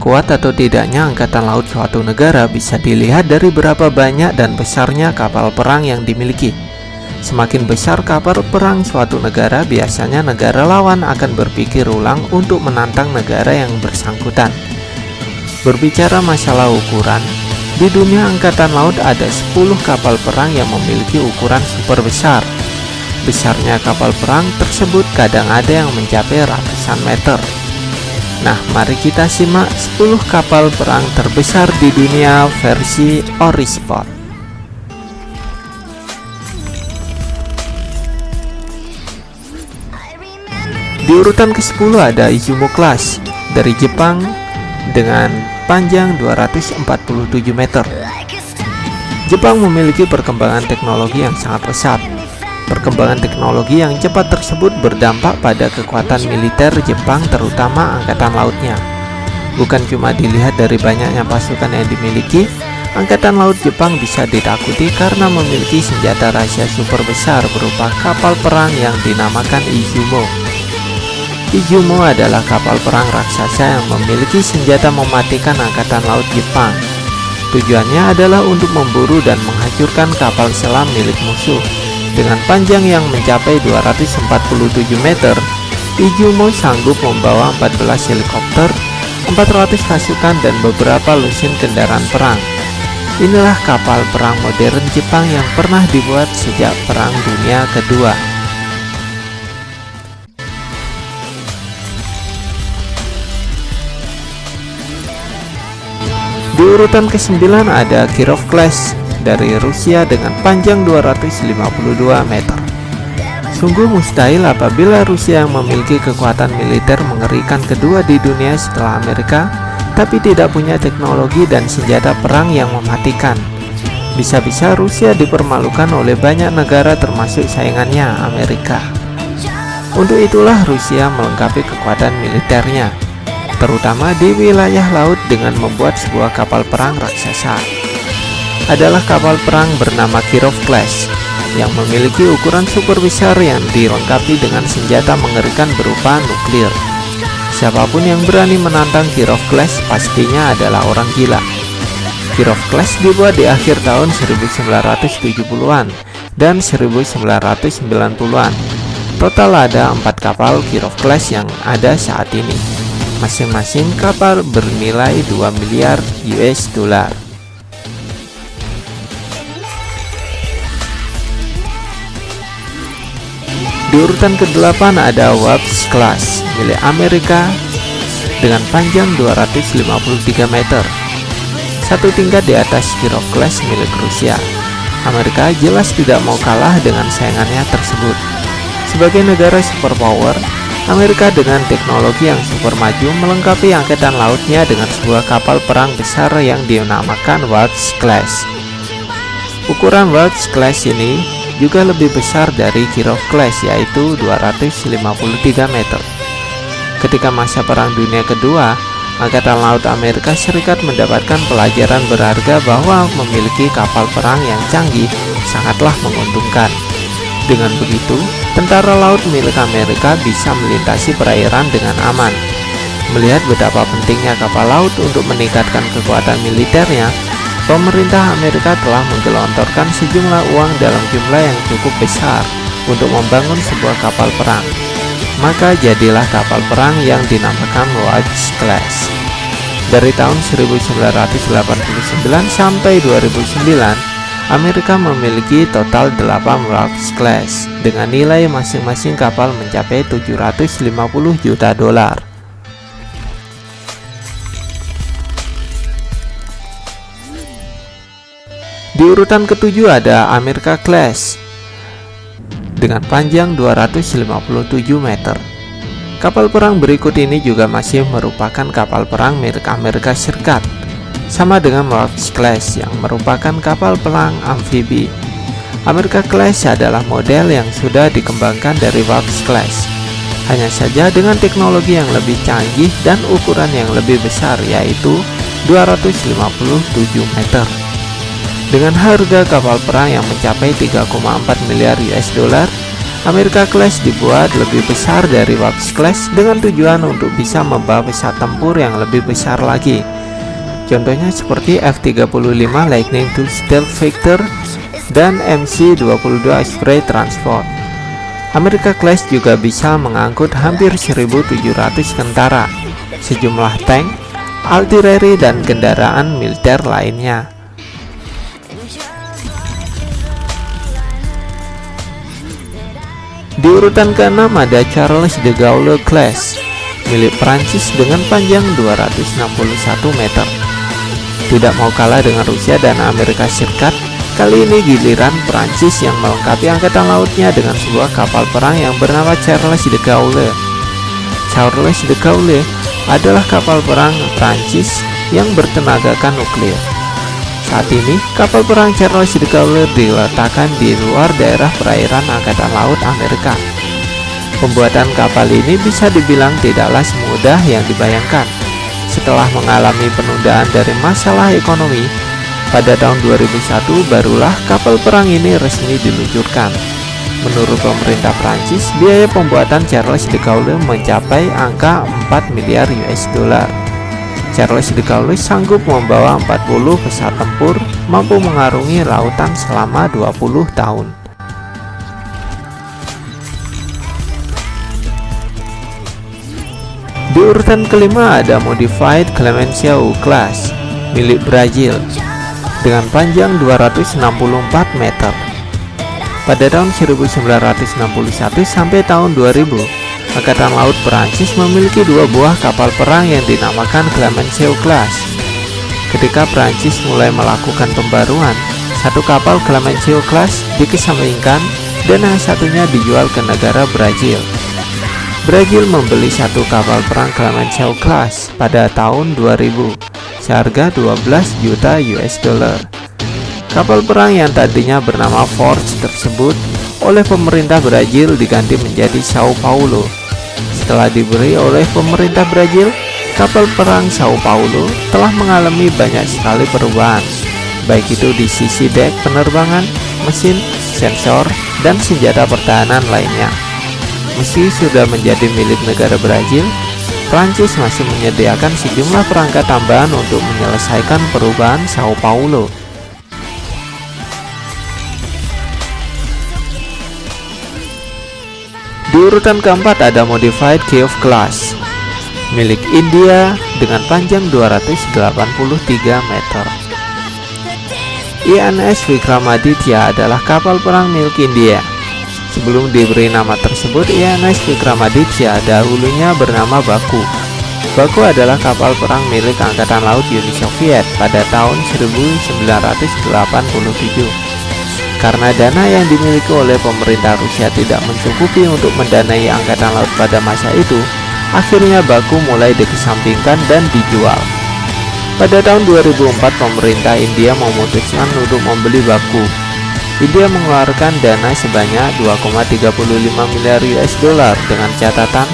Kuat atau tidaknya angkatan laut suatu negara bisa dilihat dari berapa banyak dan besarnya kapal perang yang dimiliki. Semakin besar kapal perang suatu negara, biasanya negara lawan akan berpikir ulang untuk menantang negara yang bersangkutan. Berbicara masalah ukuran, di dunia angkatan laut ada 10 kapal perang yang memiliki ukuran super besar. Besarnya kapal perang tersebut kadang ada yang mencapai ratusan meter. Nah, mari kita simak 10 kapal perang terbesar di dunia versi Orispot. Di urutan ke-10 ada Izumo Class dari Jepang dengan panjang 247 meter. Jepang memiliki perkembangan teknologi yang sangat pesat. Perkembangan teknologi yang cepat tersebut berdampak pada kekuatan militer Jepang, terutama angkatan lautnya. Bukan cuma dilihat dari banyaknya pasukan yang dimiliki, angkatan laut Jepang bisa ditakuti karena memiliki senjata rahasia super besar berupa kapal perang yang dinamakan Izumo. Izumo adalah kapal perang raksasa yang memiliki senjata mematikan angkatan laut Jepang. Tujuannya adalah untuk memburu dan menghancurkan kapal selam milik musuh. Dengan panjang yang mencapai 247 meter, Izumo sanggup membawa 14 helikopter, 400 pasukan, dan beberapa lusin kendaraan perang. Inilah kapal perang modern Jepang yang pernah dibuat sejak Perang Dunia Kedua. Di urutan ke-9 ada Kirov Class dari Rusia dengan panjang 252 meter. Sungguh mustahil apabila Rusia yang memiliki kekuatan militer mengerikan kedua di dunia setelah Amerika, tapi tidak punya teknologi dan senjata perang yang mematikan. Bisa-bisa Rusia dipermalukan oleh banyak negara termasuk saingannya Amerika. Untuk itulah Rusia melengkapi kekuatan militernya, terutama di wilayah laut, dengan membuat sebuah kapal perang raksasa. Adalah kapal perang bernama Kirov Class yang memiliki ukuran super besar yang dilengkapi dengan senjata mengerikan berupa nuklir. Siapapun yang berani menantang Kirov Class pastinya adalah orang gila. Kirov Class dibuat di akhir tahun 1970-an dan 1990-an. Total ada 4 kapal Kirov Class yang ada saat ini. Masing-masing kapal bernilai 2 miliar US dollar. Di urutan ke-8 ada Wasp Class milik Amerika dengan panjang 253 meter, satu tingkat di atas Kirov Class milik Rusia. Amerika jelas tidak mau kalah dengan saingannya tersebut. Sebagai negara superpower, Amerika dengan teknologi yang super maju melengkapi angkatan lautnya dengan sebuah kapal perang besar yang dinamakan Wasp Class. Ukuran Wasp Class ini juga lebih besar dari Kirov Class, yaitu 253 meter. Ketika masa Perang Dunia Kedua, Angkatan Laut Amerika Serikat mendapatkan pelajaran berharga bahwa memiliki kapal perang yang canggih sangatlah menguntungkan. Dengan begitu, tentara laut milik Amerika bisa melintasi perairan dengan aman. Melihat betapa pentingnya kapal laut untuk meningkatkan kekuatan militernya, pemerintah Amerika telah menggelontorkan sejumlah uang dalam jumlah yang cukup besar untuk membangun sebuah kapal perang. Maka jadilah kapal perang yang dinamakan Wasp Class. Dari tahun 1989 sampai 2009, Amerika memiliki total 8 Wasp Class dengan nilai masing-masing kapal mencapai 750 juta dolar. Di urutan ke-7 ada America Class dengan panjang 257 meter. Kapal perang berikut ini juga masih merupakan kapal perang milik Amerika Serikat, sama dengan Wasp Class yang merupakan kapal perang amfibi. America Class adalah model yang sudah dikembangkan dari Wasp Class, hanya saja dengan teknologi yang lebih canggih dan ukuran yang lebih besar, yaitu 257 meter. Dengan harga kapal perang yang mencapai 3,4 miliar US dollar, America Class dibuat lebih besar dari Wasp Class dengan tujuan untuk bisa membawa pesawat tempur yang lebih besar lagi. Contohnya seperti F-35 Lightning II Stealth Fighter dan MC-22 Osprey Transport. America Class juga bisa mengangkut hampir 1.700 tentara, sejumlah tank, artileri, dan kendaraan militer lainnya. Di urutan ke-6 ada Charles de Gaulle Class, milik Prancis dengan panjang 261 meter. Tidak mau kalah dengan Rusia dan Amerika Serikat, kali ini giliran Prancis yang melengkapi angkatan lautnya dengan sebuah kapal perang yang bernama Charles de Gaulle. Charles de Gaulle adalah kapal perang Prancis yang bertenagakan nuklir. Saat ini, kapal perang Charles de Gaulle diletakkan di luar daerah perairan Angkatan Laut Amerika. Pembuatan kapal ini bisa dibilang tidaklah semudah yang dibayangkan. Setelah mengalami penundaan dari masalah ekonomi, pada tahun 2001 barulah kapal perang ini resmi diluncurkan. Menurut pemerintah Prancis, biaya pembuatan Charles de Gaulle mencapai angka 4 miliar US dollar. Charles de Gaulle sanggup membawa 40 pesawat tempur, mampu mengarungi lautan selama 20 tahun. Di urutan kelima ada Modified Clemenceau Class, milik Brazil, dengan panjang 264 meter. Pada tahun 1961 sampai tahun 2000, Angkatan Laut Perancis memiliki dua buah kapal perang yang dinamakan Clemenceau Class. Ketika Perancis mulai melakukan pembaruan, satu kapal Clemenceau Class dikesampingkan dan yang satunya dijual ke negara Brazil. Brazil membeli satu kapal perang Clemenceau Class pada tahun 2000 seharga 12 juta US dollar. Kapal perang yang tadinya bernama Force tersebut oleh pemerintah Brazil diganti menjadi Sao Paulo. Setelah diberi oleh pemerintah Brazil, kapal perang Sao Paulo telah mengalami banyak sekali perubahan, baik itu di sisi dek penerbangan, mesin, sensor, dan senjata pertahanan lainnya. Meski sudah menjadi milik negara Brazil, Prancis masih menyediakan sejumlah perangkat tambahan untuk menyelesaikan perubahan Sao Paulo. Di urutan keempat ada Modified Kiev Class, milik India dengan panjang 283 meter. INS Vikramaditya adalah kapal perang milik India. Sebelum diberi nama tersebut, INS Vikramaditya dahulunya bernama Baku. Baku adalah kapal perang milik Angkatan Laut Uni Soviet pada tahun 1987. Karena dana yang dimiliki oleh pemerintah Rusia tidak mencukupi untuk mendanai Angkatan Laut pada masa itu, akhirnya Baku mulai dikesampingkan dan dijual. Pada tahun 2004, pemerintah India memutuskan untuk membeli Baku. India mengeluarkan dana sebanyak 2,35 miliar US dollar dengan catatan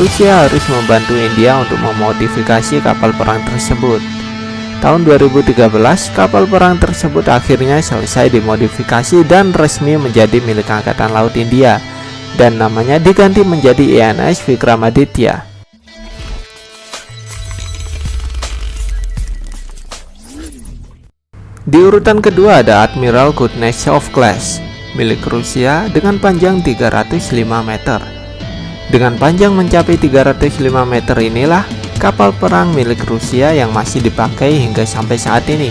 Rusia harus membantu India untuk memodifikasi kapal perang tersebut. Tahun 2013, kapal perang tersebut akhirnya selesai dimodifikasi dan resmi menjadi milik Angkatan Laut India, dan namanya diganti menjadi INS Vikramaditya. Di urutan kedua ada Admiral Kutnezov Class, milik Rusia dengan panjang 305 meter. Dengan panjang mencapai 305 meter inilah kapal perang milik Rusia yang masih dipakai hingga sampai saat ini.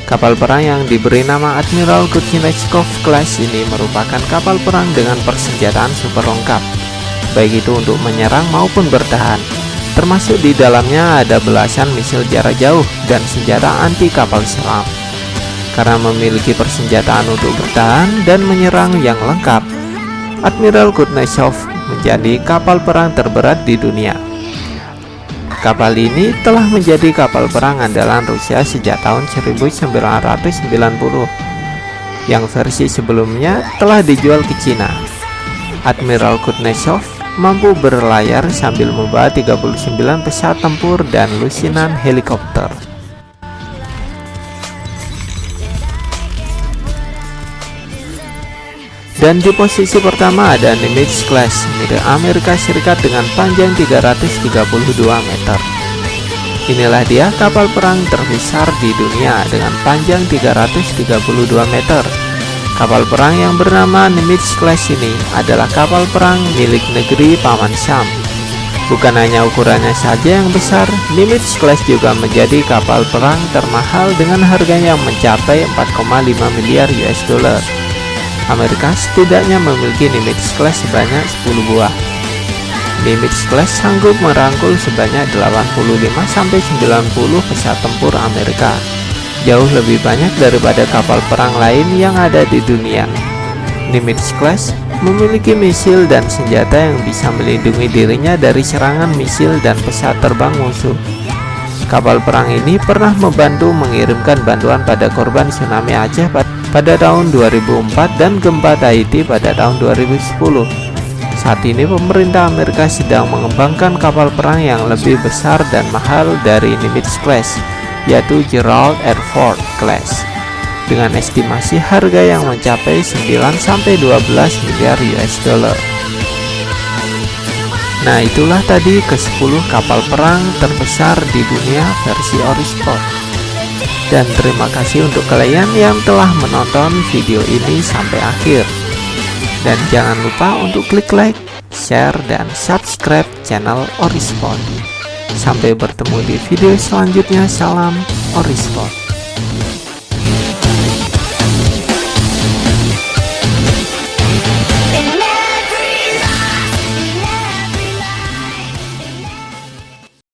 Kapal perang yang diberi nama Admiral Kutnezov Class ini merupakan kapal perang dengan persenjataan super lengkap, baik itu untuk menyerang maupun bertahan. Termasuk di dalamnya ada belasan misil jarak jauh dan senjata anti kapal selam. Karena memiliki persenjataan untuk bertahan dan menyerang yang lengkap, Admiral Kutnezov menjadi kapal perang terberat di dunia. Kapal ini telah menjadi kapal perang andalan Rusia sejak tahun 1990, yang versi sebelumnya telah dijual ke Cina. Admiral Kutnezov mampu berlayar sambil membawa 39 pesawat tempur dan lusinan helikopter. Dan di posisi pertama ada Nimitz Class milik Amerika Serikat dengan panjang 332 meter. Inilah dia kapal perang terbesar di dunia dengan panjang 332 meter. Kapal perang yang bernama Nimitz Class ini adalah kapal perang milik negeri Paman Sam. Bukan hanya ukurannya saja yang besar, Nimitz Class juga menjadi kapal perang termahal dengan harganya yang mencapai 4,5 miliar US dollar. Amerika setidaknya memiliki Nimitz Class sebanyak 10 buah. Nimitz Class sanggup merangkul sebanyak 85-90 pesawat tempur Amerika, jauh lebih banyak daripada kapal perang lain yang ada di dunia. Nimitz Class memiliki misil dan senjata yang bisa melindungi dirinya dari serangan misil dan pesawat terbang musuh. Kapal perang ini pernah membantu mengirimkan bantuan pada korban tsunami Aceh pada tahun 2004 dan gempa Tahiti pada tahun 2010. Saat ini pemerintah Amerika sedang mengembangkan kapal perang yang lebih besar dan mahal dari Nimitz Class, yaitu Gerald R. Ford Class, dengan estimasi harga yang mencapai 9-12 miliar US dollar. Nah, itulah tadi ke-10 kapal perang terbesar di dunia versi Orisport. Dan terima kasih untuk kalian yang telah menonton video ini sampai akhir. Dan jangan lupa untuk klik like, share, dan subscribe channel Orisport. Sampai bertemu di video selanjutnya. Salam Orisport.